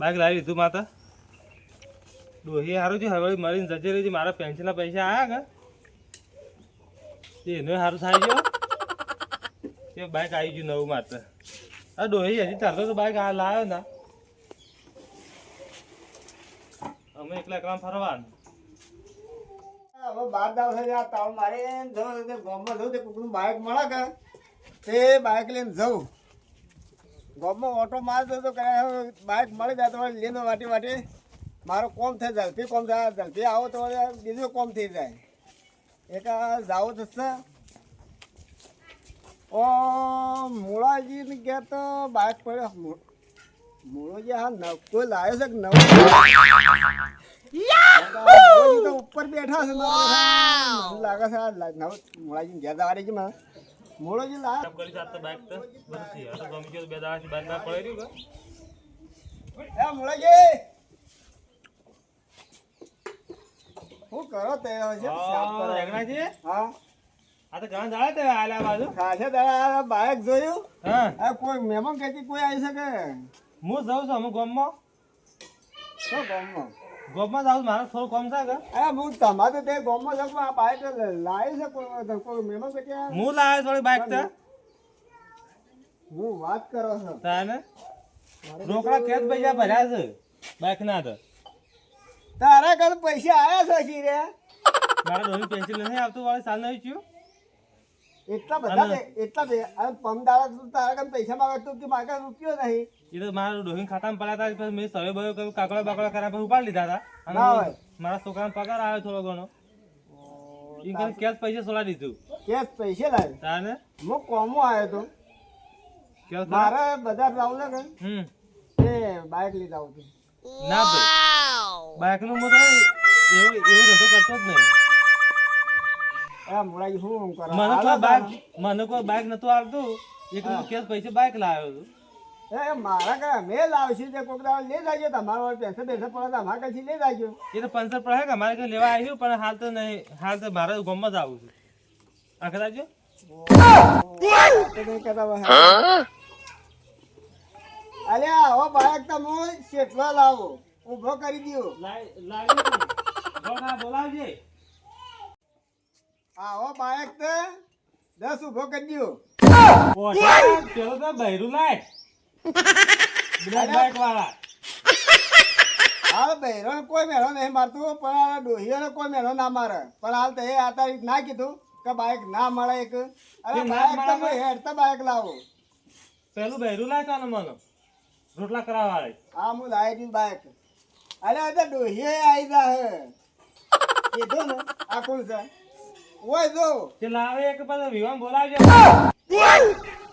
Bike લાવી લીધું માતા ડોહી સારું છે હવે મળીને જજે રહી મારા પેન્શનના પૈસા આવ્યા કે એનું સારું થાય ગયો તે બાઈક આવી ગયું નવું માત્ર આ ડોહી હજી ચાલતો તો બાઈક આ લાવ્યો ના અમે એકલા ફરવાનું હવે બાર દાવ થઈ ગયા તાવ મારે ગામમાં જવું તે કોઈનું બાઇક મળે કે તે બાઇક લઈને જવું ગામમાં ઓટો મારતો તો બાઇક મળી જાય તો લઈને વાટી વાટી મારું કોમ થઈ જાય ઝડપી કોમ થાય ઝડપી આવો તો બીજું કોમ થઈ જાય એક જાવું થશે ઓ મૂળાજીને ગયા તો બાઇક પડ્યો મૂળોજી હા કોઈ લાવ્યો છે કે નવો તો ઉપર બેઠા છે મને લાગે છે મોળાજી ઘેર જવા છે મને મોળોજી લાવ કરી જાતો બાઈક તો બરસી આ તો ગમી ગયો બે દાડાથી બાઈક ના પડી રહ્યું એ મોળાજી હું કરો તે છે રેગણાજી હા આ તો ઘણા દાડા તે આલ્યા બાજુ ખાસે દાડા બાઈક જોયું હા આ કોઈ મહેમાન કહેતી કોઈ આવી શકે હું જાઉં છું અમુક ગામમાં શું ગામમાં ગોપમાં જાઉં મારે થોડું કામ છે કે અરે હું તમારે તે ગામમાં જાઉં આ બાઈક લાવી છે કોઈ મહેમાન કહેતી હું લાવ્યો થોડી બાઈક તો હું વાત કરો છો તાને રોકડા કેસ પૈસા ભર્યા છે બાઈક ના તો તારા ઘર પૈસા આવ્યા છે શી રે મારા ડોહી પેન્સિલ નથી આવતું વાળી સાલ નહીં થયું એટલા બધા એટલા પમદારા તારા ઘર પૈસા માંગે તું કે મારે રૂપિયો નહીં એ તો મારા ડોહી ખાતામાં પડ્યા હતા મેં સવે બયો કર્યું કાકડા બાકડા કર્યા પછી ઉપાડી લીધા હતા ના હોય મારા છોકરાને પગાર આવ્યો થોડો ઘણો એ કરીને કેસ પૈસા સોલા દીધું કેસ પૈસે લાવે તાને હું કોમો આવ્યો તો કેસ મારે બધા લાવું ને એ બાઇક લીધા આવું ના ભાઈ બાઈક નું હું તો એવું ધંધો કરતો જ નહીં મોડાજી શું કરો મને કોઈ બાઈક નતું આવતું એક કેસ પૈસે બાઈક લાવ્યો હતું એ મારા ઘરે મેં લાવશું તે કોક દાડો લઈ જાજો તમારો પૈસા પૈસા પડે અમારા કઈ લઈ જાજો એ તો પંચર પર હે કે અમારે કઈ લેવા આવ્યું પણ હાલ તો નહીં હાલ તો મારે ગામમાં જ આવું છું આ કદાચ અલ્યા હવે બાઈક તમે શેઠવા લાવો ઉભો કરી દો બોલાવજે આવો બાઈક તો 10 ઉભો કરી દો પેલો તો બૈરું લાય બાઈક વાળા હાલ બહેરો કોઈ મેળો નહીં મારતું પણ આ ડોહીઓને કોઈ મેળો ના મારે પણ હાલ તો એ આ તારીખ ના કીધું કે બાઈક ના મળે એક અરે બાઈક તમે હેડતા બાઈક લાવો પેલું બૈરું લાય કાનો મને રોટલા કરાવવા વાળે હા હું લાવી દીધું બાઈક અરે આ તો ડોહીએ આવી જા હે કીધું ને આ કોણ છે ઓય જો તે લાવે એક પાછો વિવાન બોલાવજે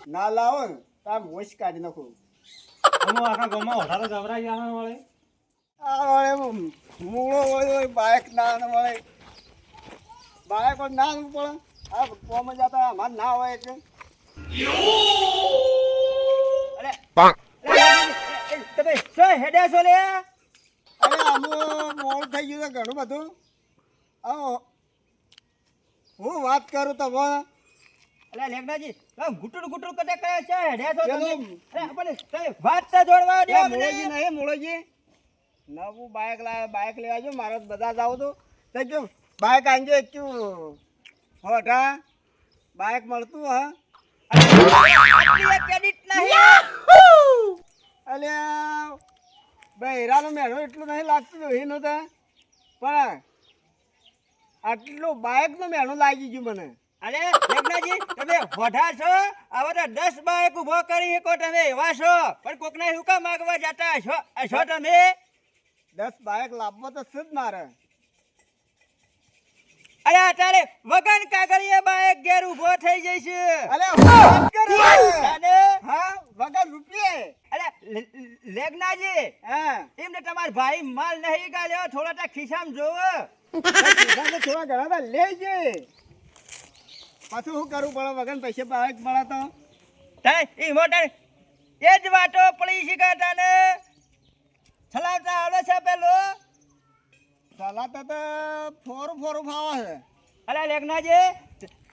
ના લાવો ને તાર મોશ કાઢી નાખું હું આખા ગામમાં ઓઢારો ગભરાઈ ગયા વળે આ વળે મૂળો હોય બાઈક ના મળે બાઈક ના પડે આ કોમ જતા અમાર ના હોય એટલે તમે શું હેડ્યા છો લે અરે આમાં મોડું થઈ ગયું છે ઘણું બધું આવો હું વાત કરું તમે અલા લેગનાજી ગુટુડ ગુટુડ કદે કરે છે હેડ્યા છો તમે અરે આપણે વાત તો જોડવા દે મોળોજી નહીં મોળોજી નવું બાઈક લેવા જો મારે બધા જાવ તો જો બાઈક આંજો ક્યું હોઠા બાઈક મળતું હા ક્રેડિટ નહીં અલ્યા ભાઈ હીરાનો મેળો એટલું નહીં લાગતું હીનો તો પણ આટલું બાઈકનો મેળો લાગી ગયું મને અરે લેગનાજી તમે હોઠા છો હવે તો 10 બાઈક ઉભો કરી શકો તમે એવા છો પણ કોકને શું કામ માગવા જતા છો તમે 10 બાઈક લાવવો તો શું જ મારે અરે અત્યારે વગન કાગળીએ બાઈક ઘેર ઉભો થઈ જઈશે અરે વાત કરે અને હા વગર રૂપિયે અરે લેગનાજી હા એમને તમાર ભાઈ માલ નહીં ગાલ્યો થોડા ખિસ્સામાં જોવો થોડા ઘણા લેજે પાછું શું કરવું પડે વગર પૈસે બાઈક મળે તો એ મોટર એ જ વાતો પડી શીખાતા ને ચલાવતા આવડે છે પેલો ચલાતા તો ફોરું ફાવે છે અરે લેગનાજી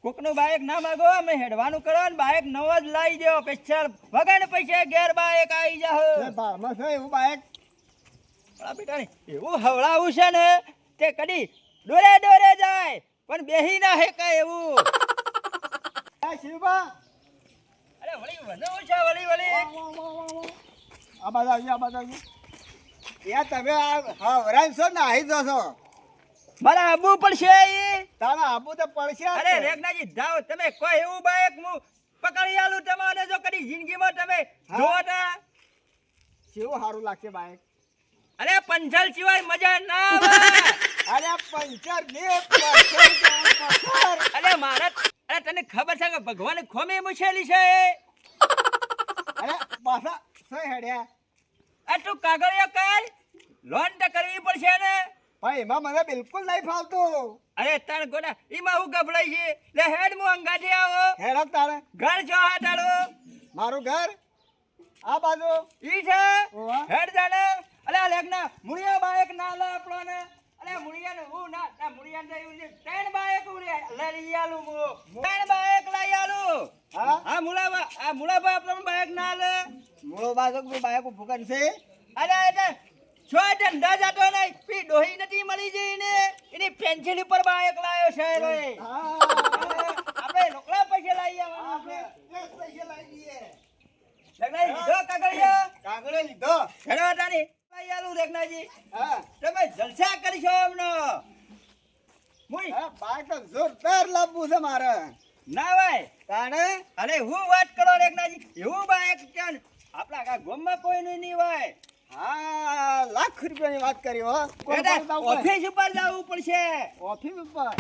કોકનું બાઈક ના માગો અમે હેડવાનું કરો ને બાઈક નવો જ લાવી દેવો સ્પેશિયલ વગર પૈસે ઘેર બાઈક આવી જાવ ભાવમાં છે એવું બાઈક આ બેટાને એવું હવળાવું છે ને તે કદી દોરે દોરે જાય પણ બેહી ના હેકાય એવું. એ શિવબા અરે વળી વનો છે વળી આ બાજુ આવજો, આ બાજુ આવજો. યાર તમે આ હવરાઈ છો ને આવી જશો. મારા આબુ પડશે ઈ. તારા આબુ તો પડશે જ અરે ને. રેગનાજી જાઓ તમે કોઈ એવું બાઈક હું પકડી આલું તમને જો કદી જિંદગીમાં તમે જોવો તા. કેવું સારું લાગશે બાઈક. અરે પંચર સિવાય મજા ના આવે. અરે પંચર ને પંચર. અરે મારા અરે તને ખબર છે કે ભગવાને ખોમી મુશેલી છે. અરે પાછા સહી હેડ્યા. આ તું કાગળિયો કર લોન તો કરવી પડશે ને. ભાઈ એમાં મને બિલકુલ નહીં ફાવતું. અરે તણ ગોડા ઈમાં હું ગભરાઈ છે લે હેડ મુ અંગાથી આવો હેડો તારે ઘર જો હાટાડો મારું ઘર આ બાજુ. ઈ છે ઓવા. હેડ જાને. અલે આ લેગના મુળિયા બાઈક ના લે આપણને. અલે મુળિયા ને હું ના મુળિયા ને એવું છે ત્રણ બાઈક લઈ આલું મુ ત્રણ બાઈક લઈ આલું. હા આ મુળાબા આપણને બાઈક ના લે. મૂળો બાજુ બાઈક ઉભું કરશે. અરે એટલે છો ધંધા જાતો નહીં પી ડોહી નથી મળી જઈ ને એની પેન્સિલ ઉપર બાઈક લાયો છે રે. આપણે રોકડા પૈસા લઈ આવવાના છે. પૈસા લઈ દઈએ. રેગનાજી લીધો કાગળિયો કાગળે લીધો. હેડો તારી લઈ આલું રેગનાજી. હા તમે જલસા કરશો અમનો મુઈ હા, બાઈક તો જોરદાર લાવવું છે મારે. ના ભાઈ તાણે અરે હું વાત કરો રેગનાજી એવું બાઈક ક્યાં આપણા આ ગામમાં કોઈ નહીં હોય. હા લાખ રૂપિયાની વાત કરી હો. કોઈ બેટા, પણ દાવ હોય. ઓફિસ ઉપર જવું પડશે. ઓફિસ ઉપર.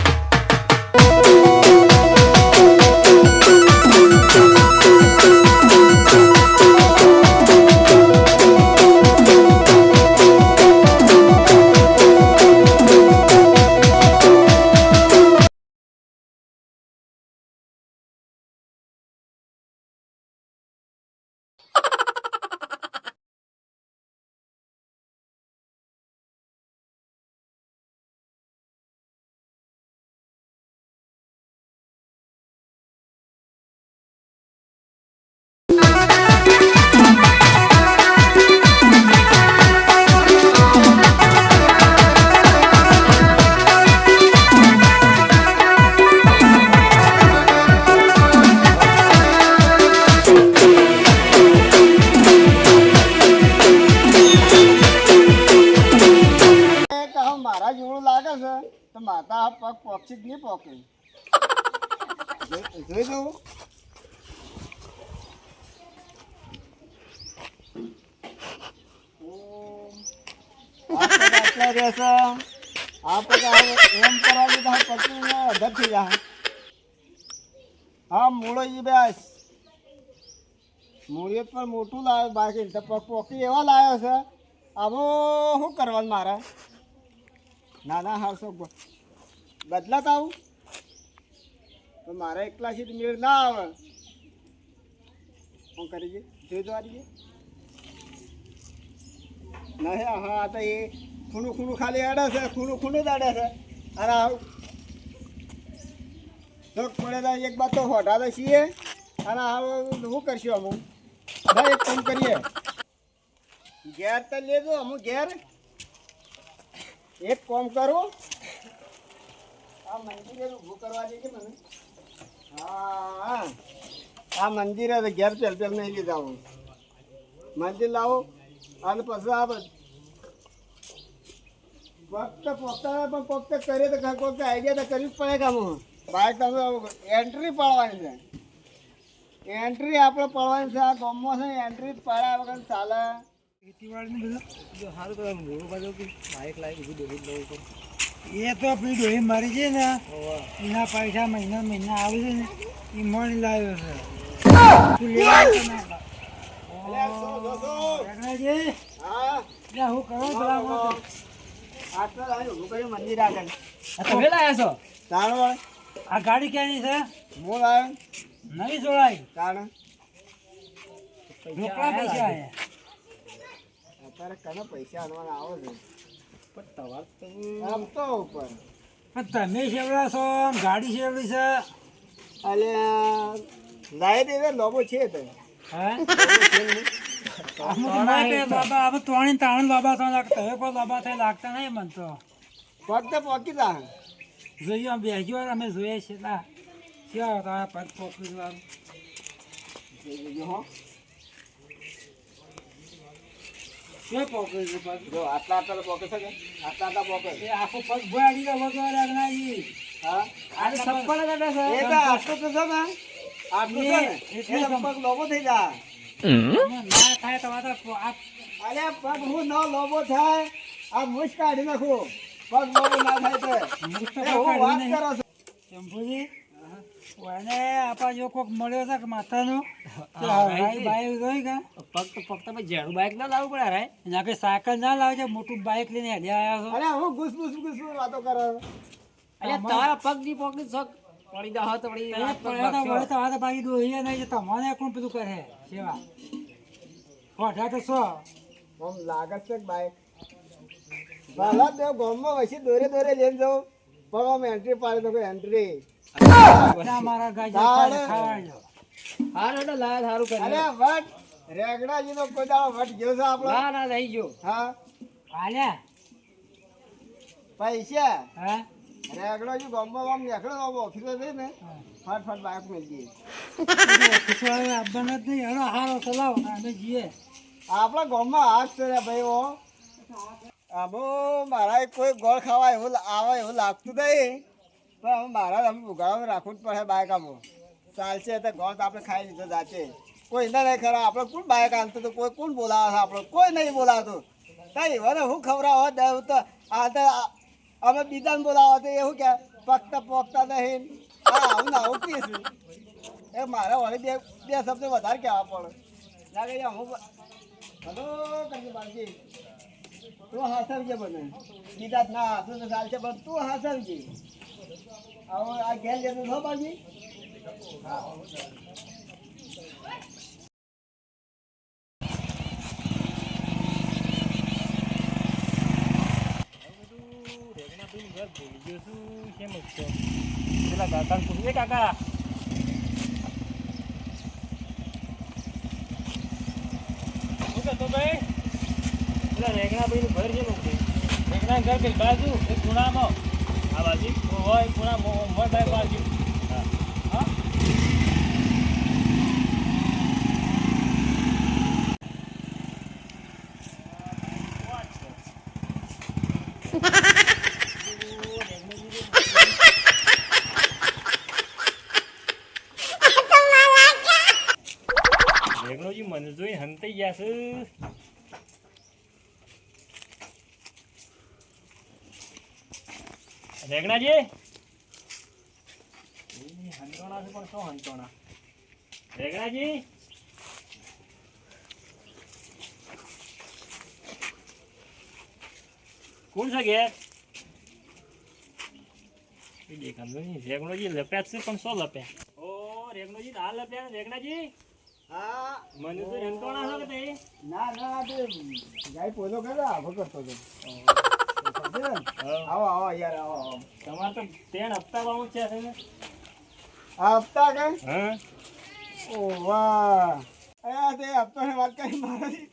મારા જેવડું લાગે છે તો માતા પગ પોક્ષી જ નહીં પોકે. જોઈ દઉં. આ પગ આટલા રહેશે. આ પગ એમ કરાવી તો પકડીને અધર થઈ જાય. હા મૂળો ઈ બેસ. મૂળિયત પણ મોટું લાવ્યો બાકી તો પગ પોકી એવા લાવ્યો છે. આમાં શું કરવાનું મારે. ના ના હારસો બદલાતા આવું તો મારે એકલા સીટ મેળ ના આવે. શું કરી જોઈ દો આરીએ નહીં. હા તો એ ખૂણું ખૂણું ખાલી અડે છે. ખૂણું જ અડે છે. અને આવું તો પડે તો એક બાદ તો હોટા તો છીએ. અને આવું શું કરશું અમુક ભાઈ એક કામ કરીએ ઘેર તો લેજો અમુક ઘેર એક કામ કરું. આ મંદિરે ઊભું કરવા દે છે મને. હા આ મંદિરે તો ઘેર પેલ નહીં લીધા હું. મંદિર લાવો અને પછી આ ફક્ત પોતા પણ પોતે કરીએ તો કોઈક આઈડિયા તો કરવી જ પડે કામ. બાઈક તમે એન્ટ્રી પાડવાની છે. એન્ટ્રી આપણે પડવાની છે. આ ગામમાં છે એન્ટ્રી પાડ્યા વગર ચાલે. એ તો આપણી ડોહી મરી છે ને એના પૈસા મહિના આવે છે ને એ મણી લાવ્યો છે. તું લેવા તો ના પાડ. રઘનાજી, હા લે હું કરો પેલા આટલો લાવી ઊભું કર્યું મંદિર આગળ. તમે લાયા છો? તાણો આ ગાડી ક્યાંની છે? હું લાવ્યો. નવી જોડાઈ તાણે રોકડા પૈસા આયા. અત્યારે કને પૈસા આલવાના આવો છે. આમ તો ઉપર પણ તમે શેવડા છો ને ગાડી શેવડી છે. અલ્યા લાવી દે લોબો છે તો હા બાબા હવે તોણી તાણ બાબા તો લાગતા હવે કોઈ બાબા થાય લાગતા નહીં મન તો પગ તો પોકી જા જોઈએ આમ બેસી વાર અમે જોઈએ છે ના ક્યાં તારા પગ પોકી વાર હો ક્યાં પોકે છે પગ જો આટલા આટલા પોકે છે કે આટલા પોકે એ આખો પગ ભોયાડી ગયો વગર રગનાજી હા આને ચપ્પલ કાઢે છે એ તો આટલો તો છે ને આટલું છે ને એટલે પગ લોબો થઈ જા ના થાય તો આ તો આ અરે પગ હું ન લોબો થાય આ મુશ કાઢી નાખું પગ લોબો ના થાય તો મુક્ત એ હું વાત કરો છો શંભુજી ઓને આપા જો કોક મળ્યો છે કે માતાનો કે ભાઈ બાઈક જોઈ કે પગ તો ફક્ત ભાઈ ઝેડું બાઈક ના લાવવું પડે રે એના કે સાયકલ ના લાવજે મોટું બાઈક લઈને હેડ્યા આવ્યા છો અરે હું ગુસ વાતો કરો અરે તારા પગ ની પોકી શોખ પડી જા તો પડી તમે પડ્યા તો વળે તો આ તો બાકી દોહીએ નહીં છે તમને કોણ પેલું કરે સેવા કોઠા તો છો આમ લાગત છે બાઈક ભલા તે ગામમાં વસી દોરે લઈને જાઉં પણ આમ એન્ટ્રી પાડી દો એન્ટ્રી ના મારા ગાજી તાળે. ખાવાજો હાર એટલે લાય સારું કરી અરે વટ રેગડાજી નો કોઈ દાડો વટ ગયો છે આપણો ના ના થઈ ગયો હા આલ્યા પૈસા હા રેગડાજી ગામમાં આમ નીકળે આમ ઓફિસે જઈને ફટ બાઈક મેળવી ખીચવાડે આપવાનો જ નહીં એનો હારો ચલાવો ને અમે જઈએ આપણા ગામમાં હાથ છે રે ભાઈ ઓ આમો મારા કોઈ ગોળ ખાવા એવું આવે એવું લાગતું નહીં પણ હવે મારા અમે ઉગાડવાનું રાખવું જ પડે બાઈક આમાં ચાલશે તો ગોળ તો આપણે ખાઈ લીધો જાતે કોઈ ના નહીં ખરા આપણે કોણ બાઈક આનતું તો કોઈ કોણ બોલાવે છે આપણે કોઈ નહીં બોલાવતું કઈ વરે હું ખવડાવો દઉં તો આ તો અમે બીજાને બોલાવો તો એવું કે પકતા પોકતા નહીં હા આવું ને આવું પીશું એ મારા વળી બે શબ્દ વધારે કહેવા પડે લાગે હું હલો કરજે બાજી તું હાસવજે બને બીજા ના હાસું તો ચાલશે પણ તું હાસવજે આવો આ ઘેર લેતું છો બાજી પેલા કાકા પૂછે કાકા શું કહેતો ભાઈ પેલા રેગણા ભાઈ નું ઘર છે રેગણા ઘર કઈ બાજુ એક ખૂણામાં આ બાજુ હોય ખૂણા મોર ભાઈ બાજુ હા હા રેગણોજી મને જોઈ હંતાઈ ગયા છે રેગણાજી હંતોણા છે પણ શું હંતોણા રેગણાજી કોણ છે ઘેર દેખાતું નહીં રેગણોજી લપ્યા છે પણ શું લપ્યા ઓ રેગણોજી આ લપ્યા ને રેગણાજી હા મને તો હંતોણા છો કે તે ના તે ગાય પોલો કરે આવો કરતો હતો હા. આવો આવો યાર આવો આવો તમારે તો 3 હપ્તા વાળું છે ને આ હપ્તા કે હા ઓ વાહ અયા તે હપ્તાની વાત કરી મારી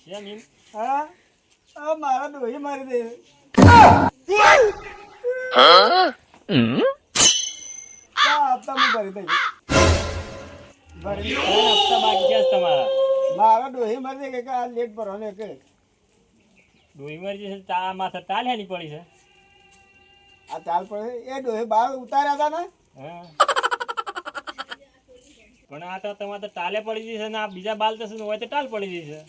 કેમ એમ હા આ મારા દોહી મારી દે આ હપ્તા હું ભરી દઈ ભરી દઈ. 3 હપ્તા બાકી છે તમારા મારા દોહી મારી દે કે આ લેટ ભરવાનો કે ડોહી મરજી છે તા માથે તાલ્યાની પડી છે આ ચાલ પડે એ દોહી બહાર ઉતાર્યા હતા ને હા પણ આ તો તમારે તો ટાલે પડી જશે ને આ બીજા બાલ તો શું હોય તો ટાલ પડી જશે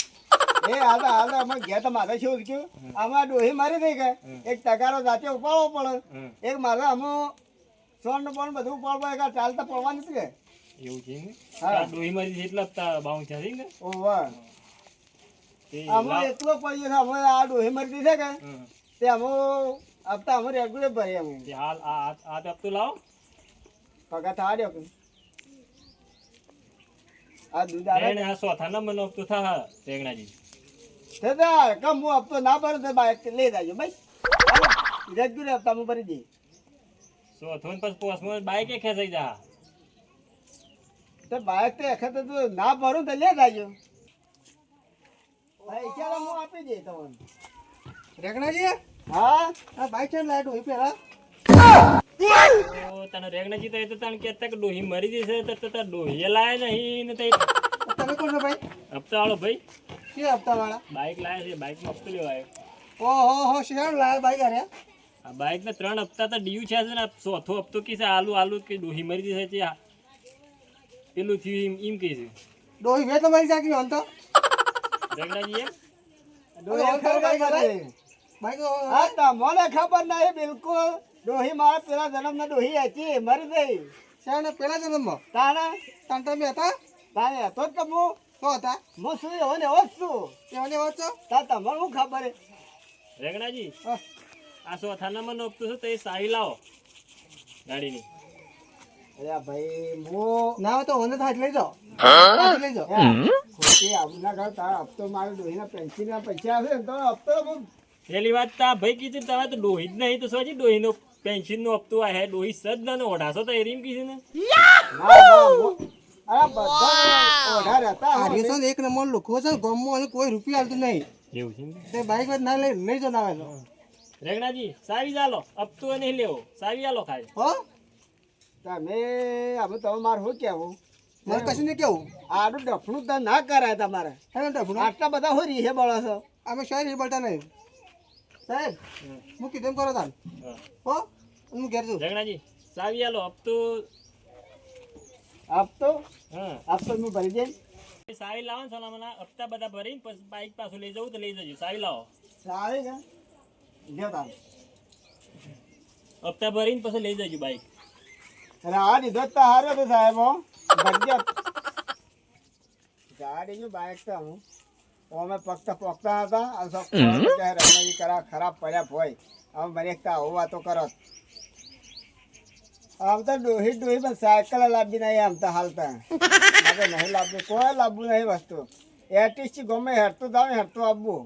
એ હાલ અમે ગયા તો મારે શું થયું આમાં દોહી મારી દઈ કે એક તગારો જાતે ઉપાડવો પડે હમ. એક મારે આમાં સોન પણ બધું ઉપાડવું પડે કે ચાલતા પડવાનું છે કે એવું છે ને હા. આ ડોહી મરજી છે એટલે હપ્તા બાઉન્સ છે ને ઓ વાહ તે આમાં લાવ. એટલો પડ્યો છે અમે આ દોહી મરી છે કે હમ. તે અમે હપ્તા અમે રેગ્યુલર ભરીએ અમે તે હાલ આ તો હપ્તું લાવો પગાર થવા દો કે આ દૂધ આવે એને આ ચોથા નંબરનો હપ્તો થા રેગણાજી તે કમ હું હપ્તો ના ભરું તો બાઈક લઈ જાજો ભાઈ રેગ્યુલર હપ્તા હું ભરી દઈએ ચોથો ને પછી પોસમાં બાઈકે ખેંચાઈ જા તો બાઈક તો એખે તો તું ના ભરું તો લઈ જાજો પૈસા તો હું આપી દે તમને. રેગણાજી હા આ બાઈક છે લાઈટ હોય પેલા તો તને રેગનાજી તો એ તો તને કહેતા કે ડોહી મરી જશે તો તાર ડોહીએ લાયા નહીં ને તે તમે કોણ છો ભાઈ હપ્તા વાળો ભાઈ કે હપ્તા વાળા બાઇક લાયા છે બાઇકમાં હપ્તો લેવા આવ્યો ઓહો શેર લાયા બાઈક અરે આ બાઇકના 3 હપ્તા તો ડીયુ છે ને ચોથો હપ્તો કી છે આલુ કે ડોહી મરી જશે તે પેલું થયું એમ કહે છે ડોહી વે તમારી સાકી હોન તો રેગનાજી એમ ડોહી ખબર કરે. બાઈક હા તમને ખબર નહીં બિલકુલ. ડોહી મારા પેલા જન્મના ડોહી હતી મરી ગઈ. શેર ને પેલા જન્મમાં તાને તાન તમે હતા તાને હતો જ કે હું તો હતા હું શું એવો ને એવો જ છું. એમને વાત છો તા તમને શું ખબર હે? રેગનાજી હા. આ ચોથા નંબરનો હપ્તો છે તો એ સાહી લાવો ગાડીની અરે ભાઈ હું ના હોય તો ઓને થાજ લઈ જાઓ થાજ લઈ જાઓ ખોટી આબના ઘર તારા હપ્તો મારે ડોહીના પેન્શનના પૈસા આવશે ને તો હપ્તો હું પેલી વાત તા ભાઈ કીધું તમે તો ડોહી જ નહીં તો સોજી ડોહીનો પેન્શનનો હપ્તો આ હે ડોહી સદ ના ઓઢાસો તો એરીમ કીધું ને અરે બધા ઓઢા રહેતા આ હોય. રેસો એક નંબર લુખો છે ગમો અને કોઈ રૂપિયા હાલતું નહીં એવું છે ને? તે બાઈક જ ના લઈ જો ના આવે તો રેગનાજી સાવી ચાલો હપ્તો નહીં લેવો સાવી આલો ખાય હો તમે હવે તમે મારે શું કહેવું મારે કશું નહીં કેવું આડું ડફણું તો ના કરાય તમારે. હે ડબુનો આટલા બધા હું રીહે બળો છો. અમે શહેર એ બોલતા નહીં સાહેબ હું કીધું એમ કરો તાન હા. હો હું ઘેર છું રેગનાજી સાવી આલો હપ્તો હપ્તો હા હપ્તો હું ભરી દઈશ. સાવી લાવો ને સોનામાના હપ્તા બધા ભરીને પછી બાઇક પાછું લઈ જવું તો લઈ જજો સાવી લાવો સારી કે જો તાર હપ્તા ભરીને પછી લઈ જજો બાઇક રાહ દીધો તો હારો તો સાહેબ હો ભરજો. ગાડીનું બાઇક તો હું અમે પગતા પોકતા હતા આ સબ રમણી કરા ખરાબ પડ્યા હોય હવે મને એકતા આવું વાતો કરો. આમ તો ડોહી પણ સાયકલ લાવી નહીં આમ તો હાલતા આપણે નહીં લાવવું કોઈ લાવવું નહીં વસ્તુ એટીસી ગમે હેરતું જાવ હેરતું આપવું.